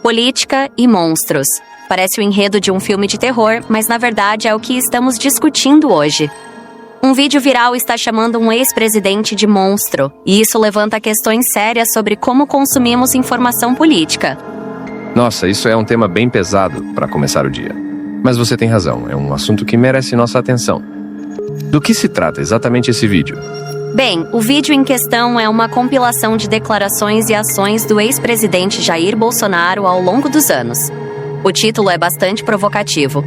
Política e monstros. Parece o enredo de um filme de terror, mas na verdade é o que estamos discutindo hoje. Um vídeo viral está chamando um ex-presidente de monstro, e isso levanta questões sérias sobre como consumimos informação política. Nossa, isso é um tema bem pesado para começar o dia. Mas você tem razão, é um assunto que merece nossa atenção. Do que se trata exatamente esse vídeo? Bem, o vídeo em questão é uma compilação de declarações e ações do ex-presidente Jair Bolsonaro ao longo dos anos. O título é bastante provocativo.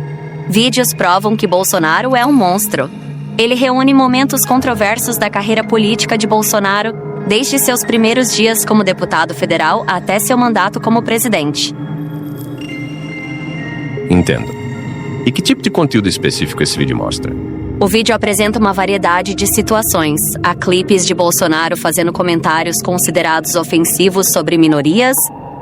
Vídeos provam que Bolsonaro é um monstro. Ele reúne momentos controversos da carreira política de Bolsonaro, desde seus primeiros dias como deputado federal até seu mandato como presidente. Entendo. E que tipo de conteúdo específico esse vídeo mostra? O vídeo apresenta uma variedade de situações. Há clipes de Bolsonaro fazendo comentários considerados ofensivos sobre minorias,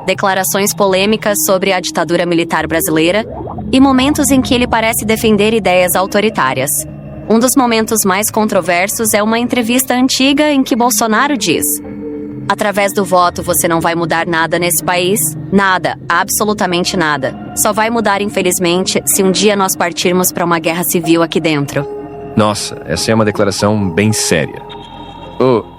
declarações polêmicas sobre a ditadura militar brasileira e momentos em que ele parece defender ideias autoritárias. Um dos momentos mais controversos é uma entrevista antiga em que Bolsonaro diz: "Através do voto você não vai mudar nada nesse país? Nada, absolutamente nada. Só vai mudar, infelizmente, se um dia nós partirmos para uma guerra civil aqui dentro." Nossa, essa é uma declaração bem séria.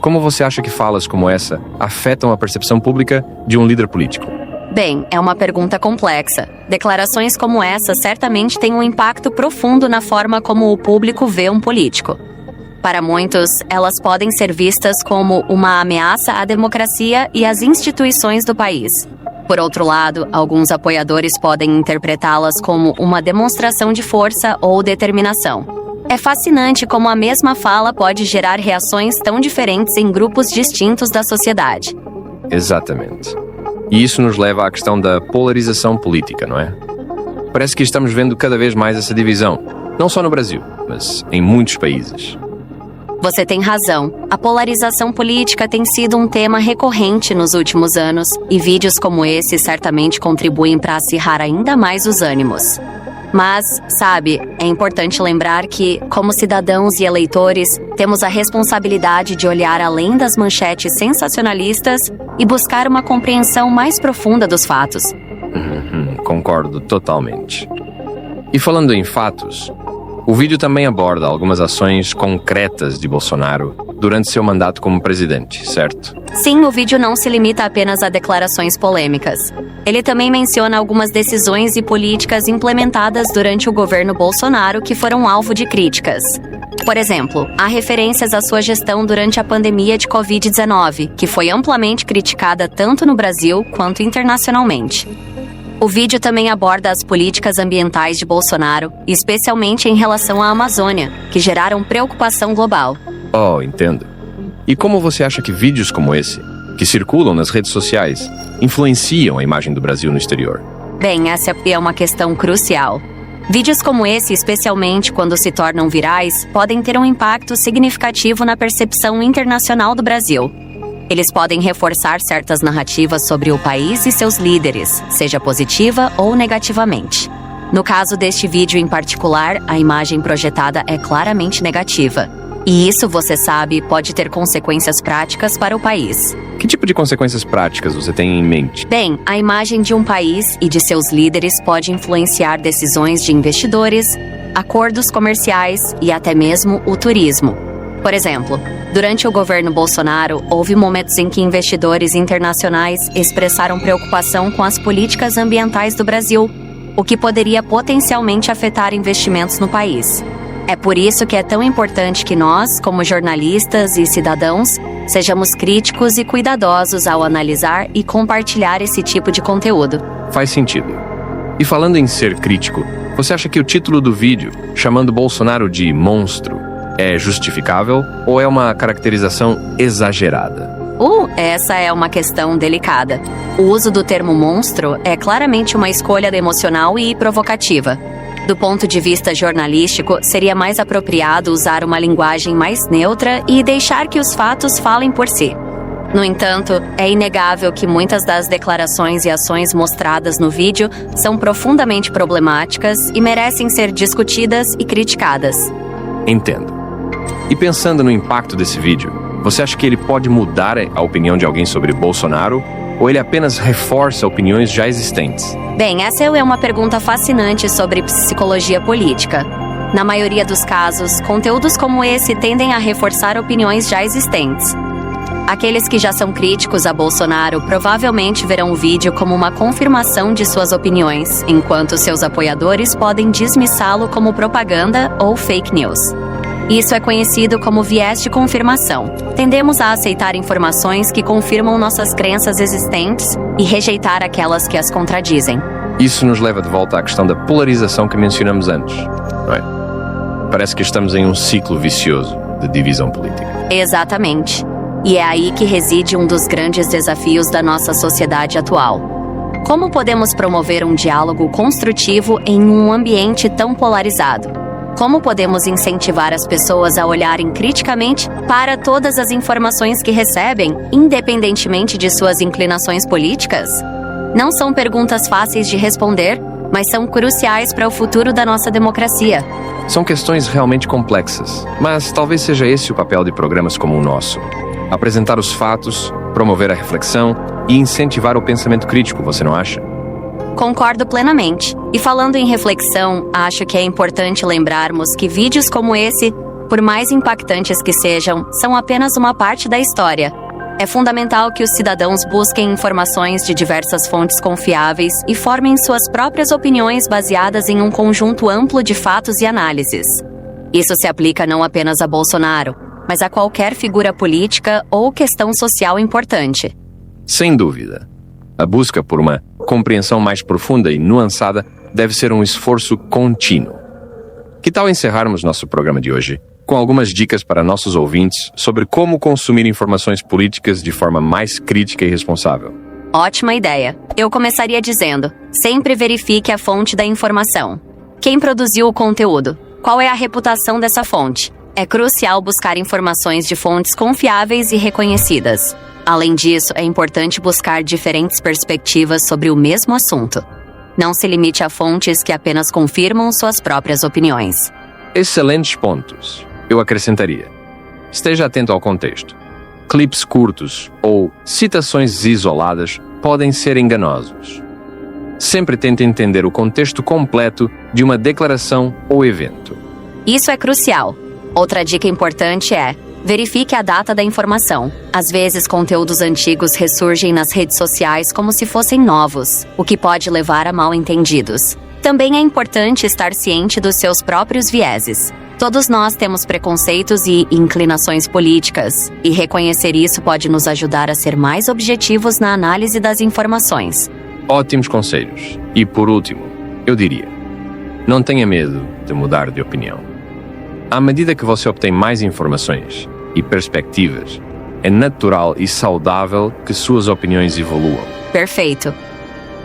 Como você acha que falas como essa afetam a percepção pública de um líder político? Bem, é uma pergunta complexa. Declarações como essa certamente têm um impacto profundo na forma como o público vê um político. Para muitos, elas podem ser vistas como uma ameaça à democracia e às instituições do país. Por outro lado, alguns apoiadores podem interpretá-las como uma demonstração de força ou determinação. É fascinante como a mesma fala pode gerar reações tão diferentes em grupos distintos da sociedade. Exatamente. E isso nos leva à questão da polarização política, não é? Parece que estamos vendo cada vez mais essa divisão, não só no Brasil, mas em muitos países. Você tem razão. A polarização política tem sido um tema recorrente nos últimos anos, e vídeos como esse certamente contribuem para acirrar ainda mais os ânimos. Mas, sabe, é importante lembrar que, como cidadãos e eleitores, temos a responsabilidade de olhar além das manchetes sensacionalistas e buscar uma compreensão mais profunda dos fatos. Concordo totalmente. E falando em fatos, o vídeo também aborda algumas ações concretas de Bolsonaro durante seu mandato como presidente, certo? Sim, o vídeo não se limita apenas a declarações polêmicas. Ele também menciona algumas decisões e políticas implementadas durante o governo Bolsonaro que foram alvo de críticas. Por exemplo, há referências à sua gestão durante a pandemia de Covid-19, que foi amplamente criticada tanto no Brasil quanto internacionalmente. O vídeo também aborda as políticas ambientais de Bolsonaro, especialmente em relação à Amazônia, que geraram preocupação global. Entendo. E como você acha que vídeos como esse, que circulam nas redes sociais, influenciam a imagem do Brasil no exterior? Bem, essa é uma questão crucial. Vídeos como esse, especialmente quando se tornam virais, podem ter um impacto significativo na percepção internacional do Brasil. Eles podem reforçar certas narrativas sobre o país e seus líderes, seja positiva ou negativamente. No caso deste vídeo em particular, a imagem projetada é claramente negativa. E isso, você sabe, pode ter consequências práticas para o país. Que tipo de consequências práticas você tem em mente? Bem, a imagem de um país e de seus líderes pode influenciar decisões de investidores, acordos comerciais e até mesmo o turismo. Por exemplo, durante o governo Bolsonaro, houve momentos em que investidores internacionais expressaram preocupação com as políticas ambientais do Brasil, o que poderia potencialmente afetar investimentos no país. É por isso que é tão importante que nós, como jornalistas e cidadãos, sejamos críticos e cuidadosos ao analisar e compartilhar esse tipo de conteúdo. Faz sentido. E falando em ser crítico, você acha que o título do vídeo, chamando Bolsonaro de monstro, é justificável ou é uma caracterização exagerada? Essa é uma questão delicada. O uso do termo monstro é claramente uma escolha emocional e provocativa. Do ponto de vista jornalístico, seria mais apropriado usar uma linguagem mais neutra e deixar que os fatos falem por si. No entanto, é inegável que muitas das declarações e ações mostradas no vídeo são profundamente problemáticas e merecem ser discutidas e criticadas. Entendo. E pensando no impacto desse vídeo, você acha que ele pode mudar a opinião de alguém sobre Bolsonaro ou ele apenas reforça opiniões já existentes? Bem, essa é uma pergunta fascinante sobre psicologia política. Na maioria dos casos, conteúdos como esse tendem a reforçar opiniões já existentes. Aqueles que já são críticos a Bolsonaro provavelmente verão o vídeo como uma confirmação de suas opiniões, enquanto seus apoiadores podem dismissá-lo como propaganda ou fake news. Isso é conhecido como viés de confirmação. Tendemos a aceitar informações que confirmam nossas crenças existentes e rejeitar aquelas que as contradizem. Isso nos leva de volta à questão da polarização que mencionamos antes, não é? Parece que estamos em um ciclo vicioso de divisão política. Exatamente. E é aí que reside um dos grandes desafios da nossa sociedade atual. Como podemos promover um diálogo construtivo em um ambiente tão polarizado? Como podemos incentivar as pessoas a olharem criticamente para todas as informações que recebem, independentemente de suas inclinações políticas? Não são perguntas fáceis de responder, mas são cruciais para o futuro da nossa democracia. São questões realmente complexas, mas talvez seja esse o papel de programas como o nosso. Apresentar os fatos, promover a reflexão e incentivar o pensamento crítico, você não acha? Concordo plenamente. E falando em reflexão, acho que é importante lembrarmos que vídeos como esse, por mais impactantes que sejam, são apenas uma parte da história. É fundamental que os cidadãos busquem informações de diversas fontes confiáveis e formem suas próprias opiniões baseadas em um conjunto amplo de fatos e análises. Isso se aplica não apenas a Bolsonaro, mas a qualquer figura política ou questão social importante. Sem dúvida. A busca por uma compreensão mais profunda e nuançada deve ser um esforço contínuo. Que tal encerrarmos nosso programa de hoje com algumas dicas para nossos ouvintes sobre como consumir informações políticas de forma mais crítica e responsável? Ótima ideia. Eu começaria dizendo: sempre verifique a fonte da informação. Quem produziu o conteúdo? Qual é a reputação dessa fonte? É crucial buscar informações de fontes confiáveis e reconhecidas. Além disso, é importante buscar diferentes perspectivas sobre o mesmo assunto. Não se limite a fontes que apenas confirmam suas próprias opiniões. Excelentes pontos. Eu acrescentaria: esteja atento ao contexto. Clipes curtos ou citações isoladas podem ser enganosos. Sempre tente entender o contexto completo de uma declaração ou evento. Isso é crucial. Outra dica importante é: verifique a data da informação. Às vezes, conteúdos antigos ressurgem nas redes sociais como se fossem novos, o que pode levar a mal-entendidos. Também é importante estar ciente dos seus próprios vieses. Todos nós temos preconceitos e inclinações políticas, e reconhecer isso pode nos ajudar a ser mais objetivos na análise das informações. Ótimos conselhos. E por último, eu diria: não tenha medo de mudar de opinião. À medida que você obtém mais informações e perspectivas, é natural e saudável que suas opiniões evoluam. Perfeito.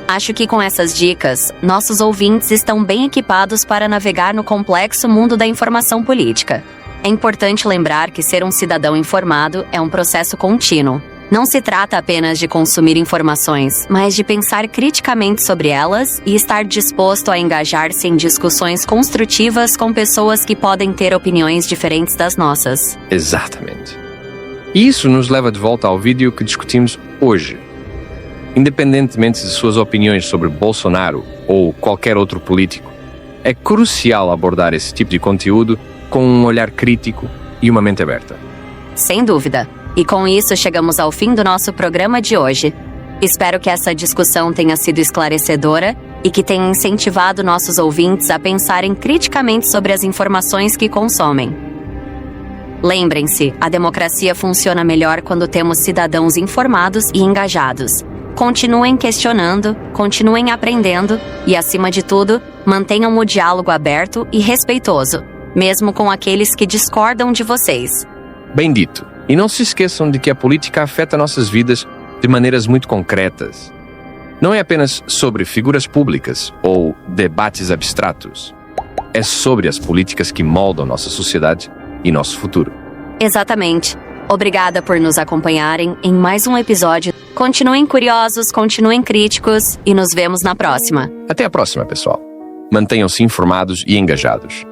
Acho que com essas dicas, nossos ouvintes estão bem equipados para navegar no complexo mundo da informação política. É importante lembrar que ser um cidadão informado é um processo contínuo. Não se trata apenas de consumir informações, mas de pensar criticamente sobre elas e estar disposto a engajar-se em discussões construtivas com pessoas que podem ter opiniões diferentes das nossas. Exatamente. E isso nos leva de volta ao vídeo que discutimos hoje. Independentemente de suas opiniões sobre Bolsonaro ou qualquer outro político, é crucial abordar esse tipo de conteúdo com um olhar crítico e uma mente aberta. Sem dúvida. E com isso chegamos ao fim do nosso programa de hoje. Espero que essa discussão tenha sido esclarecedora e que tenha incentivado nossos ouvintes a pensarem criticamente sobre as informações que consomem. Lembrem-se, a democracia funciona melhor quando temos cidadãos informados e engajados. Continuem questionando, continuem aprendendo e, acima de tudo, mantenham o diálogo aberto e respeitoso, mesmo com aqueles que discordam de vocês. Bem dito. E não se esqueçam de que a política afeta nossas vidas de maneiras muito concretas. Não é apenas sobre figuras públicas ou debates abstratos. É sobre as políticas que moldam nossa sociedade e nosso futuro. Exatamente. Obrigada por nos acompanharem em mais um episódio. Continuem curiosos, continuem críticos e nos vemos na próxima. Até a próxima, pessoal. Mantenham-se informados e engajados.